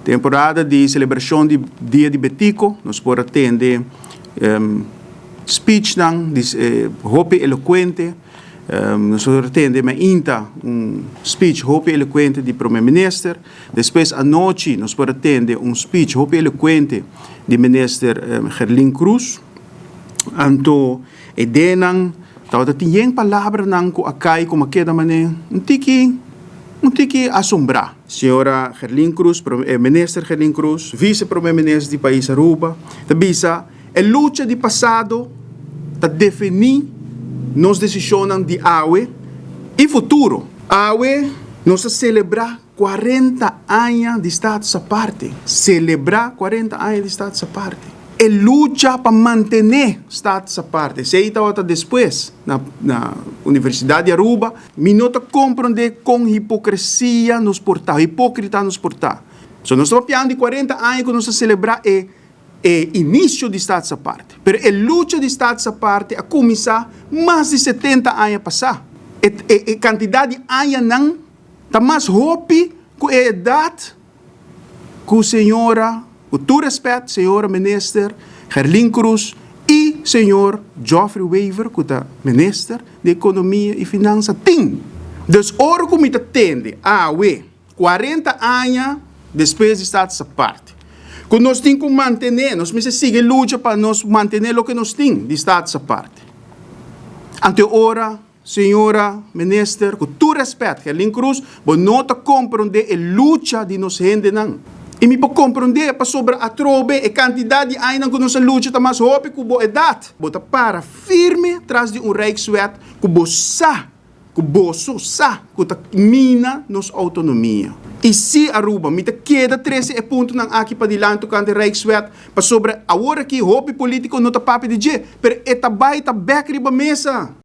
temporada de celebração de Dia de Betico, nós podemos atender speech hope eloquente, nós podemos atender speech hope eloquente de primeiro-ministro. Depois, à noite, nós podemos atender speech hope eloquente de ministro Gerlin Cruz. Anto, edenang, tawag tiyeng palabra nang ko akay ko makeda mané, Untiki assombrar. Senhora Gerlin Cruz, ministro Gerlin Cruz, vice-primeiro-ministro do país Aruba, tabisa, a luta de passado ta definir nos decisões de awe e futuro. Awe nos celebrar 40 anos de Estado sa parte. Celebrar 40 anos de Estado sa parte. E luta para manter Estado sa parte. Se ita outra depois na Universidade de Aruba, minota compreender com hipocrisia nos portar, hipócrita nos portar. So nós estamos falando de 40 anos que nós celebrar início de Estado sa parte. Pero a luta de Estado sa parte a começar mais de 70 anos a passar. E quantidade de anos não está mais hope com a idade que a senhora, com todo respeito, senhora ministra Gerlin Cruz e senhor Geoffrey Wever, que é ministro de Economia e Finanças, tem. Dus, ora como está tende, 40 anos depois de Estado sa parte. Quando nós temos que manter, nós precisamos seguir luta para nós manter o que nós temos de Estado sa parte. Ante ora, senhora ministra, com todo respeito, Gerlin Cruz, você não está compreender a luta de nós gente não. E me pode compreender para sobre a trobe e quantidade de anos que nós luta está mais rápido que a idade. Você para firme atrás de Rijkswet que você sabe que mina nos autonomia. E se Aruba, me queda 13 pontos aqui para diante do Rijkswet para sobre a hora que o político não está papo de dia, mas é tabai tá back riba mesa.